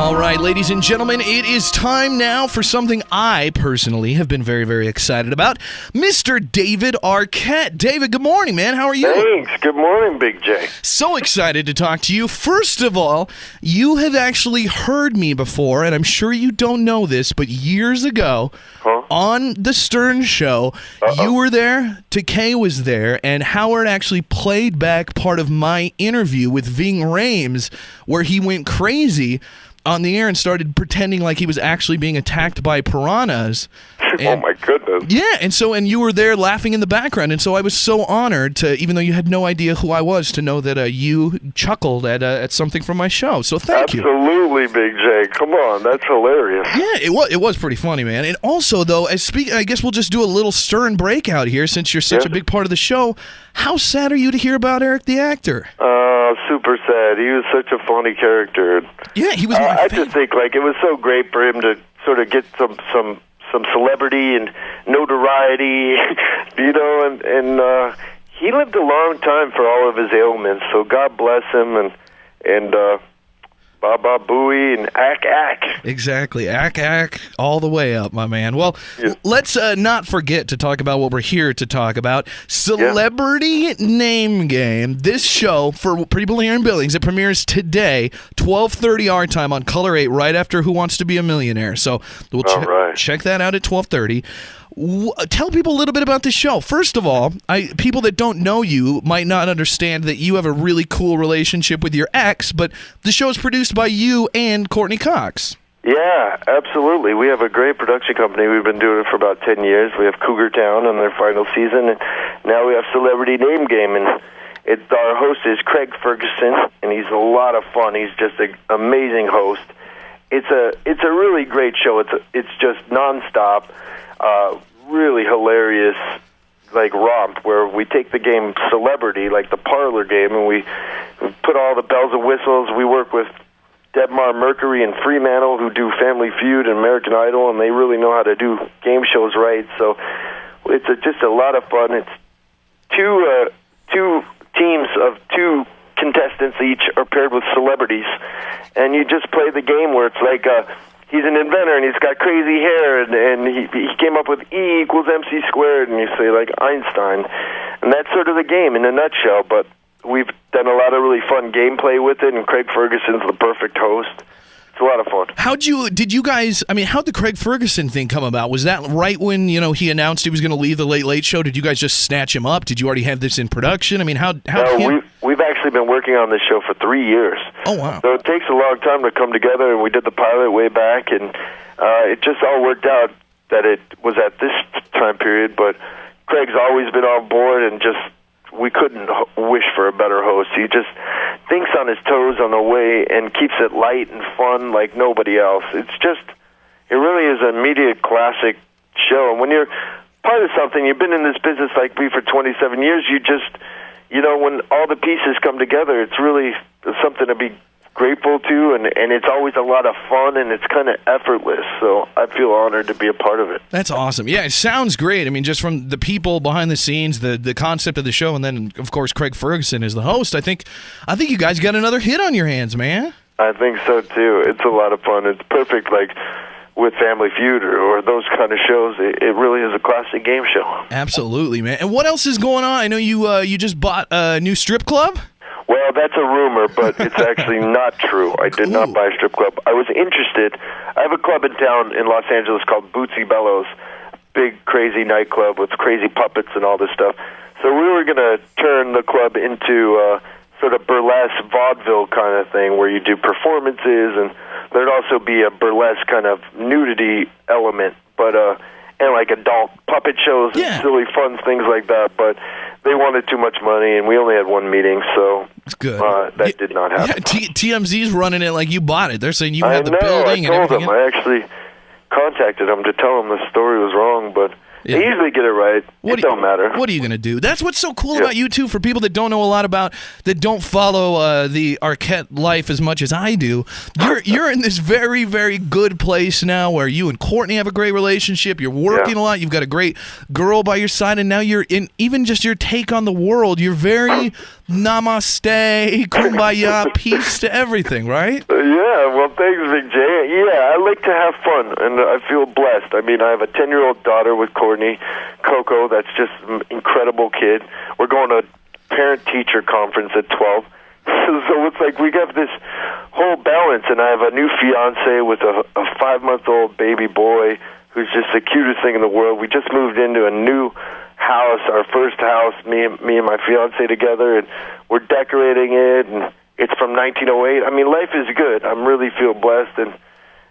All right, ladies and gentlemen, it is time now for something I personally have been very, very excited about. Mr. David Arquette. David, good morning, man. How are you? Thanks. Good morning, Big J. So excited to talk to you. First of all, you have actually heard me before, and I'm sure you don't know this, but years ago, on the Stern Show, you were there, Takei was there, and Howard actually played back part of my interview with Ving Rhames, where he went crazy on the air and started pretending like he was actually being attacked by piranhas. Oh my goodness. Yeah, and you were there laughing in the background, and so I was so honored to, even though you had no idea who I was, to know that you chuckled at something from my show. So thank you. Absolutely, Big J. Come on, that's hilarious. Yeah, it was pretty funny, man. And also, though, I guess we'll just do a little Stern breakout here since you're such a big part of the show. How sad are you to hear about Eric the actor? Super sad. He was such a funny character. Yeah, he was my I just think it was so great for him to sort of get some celebrity and notoriety, and he lived a long time for all of his ailments. So God bless him, and Baba Booey and Ack. Exactly. Ack all the way up, my man. Well, let's not forget to talk about what we're here to talk about. Celebrity Name Game. This show, for people here in Billings, it premieres today, 12:30 our time on Color 8, right after Who Wants to Be a Millionaire. So we'll check that out at 12:30. Tell people a little bit about this show. First of all, people that don't know you might not understand that you have a really cool relationship with your ex, but the show is produced by you and Courtney Cox. Yeah, absolutely. We have a great production company. We've been doing it for about 10 years. We have Cougar Town on their final season, and now we have Celebrity Name Game, and our host is Craig Ferguson, and he's a lot of fun. He's just an amazing host. It's a really great show. It's just nonstop. Really hilarious, romp where we take the game Celebrity, like the parlor game, and we put all the bells and whistles. We work with Debmar Mercury and Fremantle, who do Family Feud and American Idol, and they really know how to do game shows right. So it's just a lot of fun. It's two teams of two contestants each are paired with celebrities, and you just play the game where it's like he's an inventor, and he's got crazy hair, and he came up with E equals MC squared, and you say, Einstein. And that's sort of the game in a nutshell, but we've done a lot of really fun gameplay with it, and Craig Ferguson's the perfect host. It's a lot of fun. how'd the Craig Ferguson thing come about? Was that right when, he announced he was going to leave the Late Late Show? Did you guys just snatch him up? Did you already have this in production? We've actually been working on this show for 3 years. Oh, wow. So it takes a long time to come together, and we did the pilot way back, and it just all worked out that it was at this time period, but Craig's always been on board, and we couldn't wish for a better host. He just thinks on his toes on the way and keeps it light and fun like nobody else. It really is a media classic show. And when you're part of something, you've been in this business like me for 27 years, when all the pieces come together, it's really something to be grateful to, and it's always a lot of fun, and it's kind of effortless, so I feel honored to be a part of it. That's awesome. Yeah, it sounds great. Just from the people behind the scenes, the concept of the show, and then, of course, Craig Ferguson is the host. I think you guys got another hit on your hands, man. I think so, too. It's a lot of fun. It's perfect, with Family Feud or those kind of shows. It really is a classic game show. Absolutely, man. And what else is going on? I know you just bought a new strip club? Well, that's a rumor, but it's actually not true. I did not buy a strip club. I was interested. I have a club in town in Los Angeles called Bootsy Bellows, big, crazy nightclub with crazy puppets and all this stuff. So we were going to turn the club into sort of burlesque vaudeville kind of thing where you do performances, and there'd also be a burlesque kind of nudity element, but and adult puppet shows and silly fun things like that, but they wanted too much money, and we only had one meeting, so that did not happen. Yeah, TMZ's running it like you bought it. They're saying you had the building and everything. I actually contacted them to tell them the story was wrong, but they usually get it right. It don't matter. What are you going to do? That's what's so cool about you, too, for people that don't know a lot about, that don't follow the Arquette life as much as I do. You're in this very, very good place now where you and Courtney have a great relationship. You're working a lot. You've got a great girl by your side, and now you're in even just your take on the world. You're very namaste, kumbaya, peace to everything, right? Yeah, well, thanks, Big J. Yeah, I like to have fun, and I feel blessed. I mean, I have a 10-year-old daughter with Courtney, Coco, that's just an incredible kid. We're going to a parent-teacher conference at 12. So it's like we got this whole balance, and I have a new fiance with a 5-month-old baby boy who's just the cutest thing in the world. We just moved into a new house, our first house, me and my fiance together, and we're decorating it, and it's from 1908. I mean, life is good. I really feel blessed,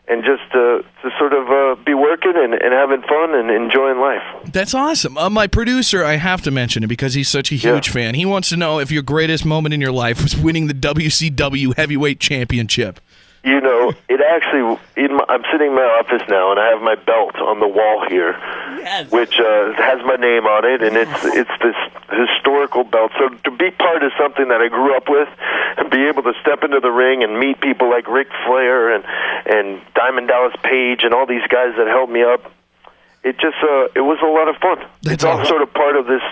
and just to sort of be working and having fun and enjoying life. That's awesome. My producer, I have to mention it because he's such a huge fan. He wants to know if your greatest moment in your life was winning the WCW Heavyweight Championship. You know, it actually, I'm sitting in my office now, and I have my belt on the wall here, which has my name on it, and it's this historical belt. So to be part of something that I grew up with and be able to step into the ring and meet people like Ric Flair and Diamond Dallas Page and all these guys that helped me up, it just, it was a lot of fun. It's all sort of part of this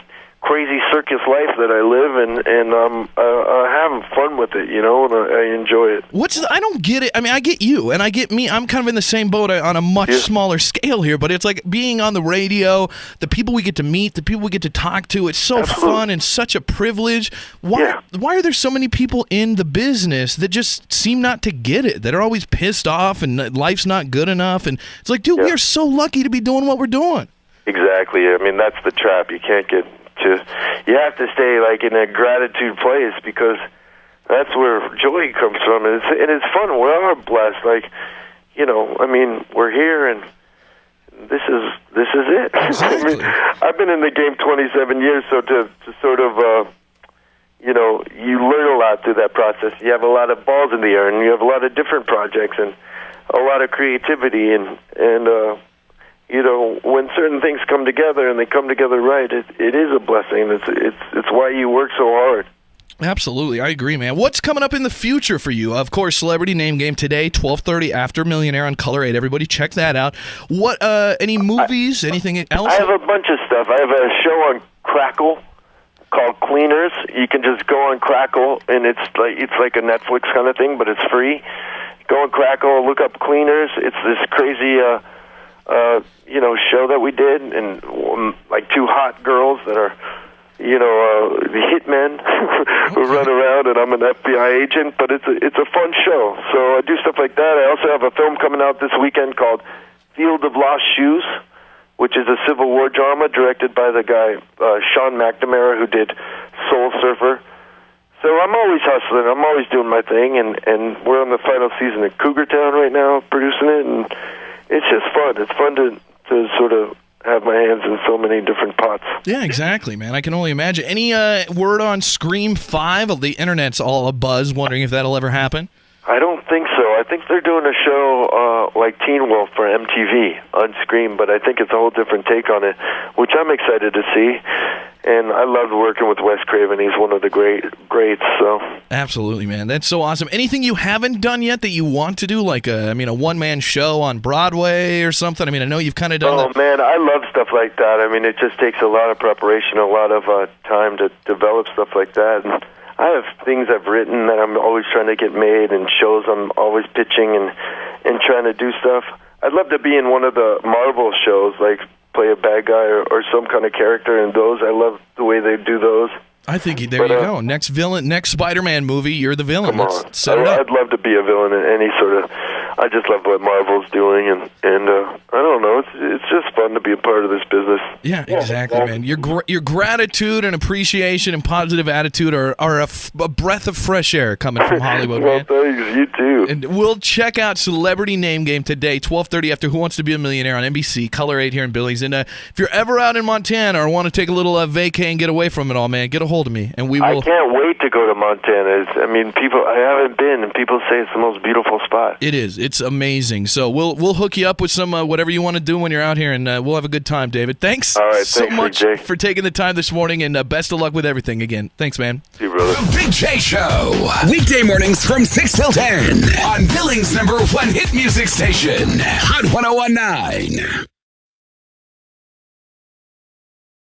crazy circus life that I live, and I'm having fun with it, you know, and I enjoy it. I don't get it. I mean, I get you, and I get me. I'm kind of in the same boat on a much smaller scale here, but it's like being on the radio, the people we get to meet, the people we get to talk to. It's so fun and such a privilege. Why are there so many people in the business that just seem not to get it, that are always pissed off and life's not good enough? And it's like, dude, we are so lucky to be doing what we're doing. Exactly. I mean, that's the trap. You can't get you have to stay like in a gratitude place, because that's where joy comes from, and it's fun. We are blessed. Like, you know, I mean, we're here, and this is it. Exactly. I mean, I've been in the game 27 years, so to sort of you know, you learn a lot through that process. You have a lot of balls in the air, and you have a lot of different projects and a lot of creativity, and you know, when certain things come together and they come together right, it is a blessing. It's why you work so hard. Absolutely, I agree, man. What's coming up in the future for you? Of course, Celebrity Name Game today, 12:30 after Millionaire on Color 8. Everybody check that out. What, any movies, anything else? I have a bunch of stuff. I have a show on Crackle called Cleaners. You can just go on Crackle, and it's like a Netflix kind of thing, but it's free. Go on Crackle, look up Cleaners. It's this crazy you know, show that we did, and like two hot girls that are, you know, the hitmen who run around, and I'm an FBI agent, but it's a fun show. So I do stuff like that. I also have a film coming out this weekend called Field of Lost Shoes, which is a Civil War drama directed by the guy Sean McNamara, who did Soul Surfer. So I'm always hustling. I'm always doing my thing, and we're on the final season at Cougar Town right now, producing it, and it's just fun. It's fun to sort of have my hands in so many different pots. Yeah, exactly, man. I can only imagine. Any word on Scream 5? The internet's all abuzz, wondering if that'll ever happen. I don't think so. I think they're doing a show like Teen Wolf for MTV on Scream, but I think it's a whole different take on it, which I'm excited to see. And I loved working with Wes Craven. He's one of the greats. So absolutely, man. That's so awesome. Anything you haven't done yet that you want to do, like a one-man show on Broadway or something? I mean, I know you've kind of done that. Man, I love stuff like that. I mean, it just takes a lot of preparation, a lot of time to develop stuff like that. And I have things I've written that I'm always trying to get made, and shows I'm always pitching and trying to do stuff. I'd love to be in one of the Marvel shows, like play a bad guy or some kind of character in those. I love the way they do those. I think there you go. Next Spider-Man movie, you're the villain. Let's set it up. I'd love to be a villain in any sort of. I just love what Marvel's doing, and I don't know. It's just fun to be a part of this business. Yeah, exactly, man. Your gratitude and appreciation and positive attitude are a breath of fresh air coming from Hollywood, well, man. Thanks. You too. And we'll check out Celebrity Name Game today, 12:30 after Who Wants to Be a Millionaire on NBC, Color 8 here in Billings. And if you're ever out in Montana or want to take a little vacay and get away from it all, man, get a hold of me, and we will. I can't wait to go to Montana. I mean, I haven't been, and people say it's the most beautiful spot. It is. It's amazing. So we'll hook you up with some whatever you want to do when you're out here, and we'll have a good time, David. Thanks so much for taking the time this morning, and best of luck with everything again. Thanks, man. See you, brother. The Big J Show. Weekday mornings from 6 till 10 on Billings' #1 hit music station, Hot 101.9.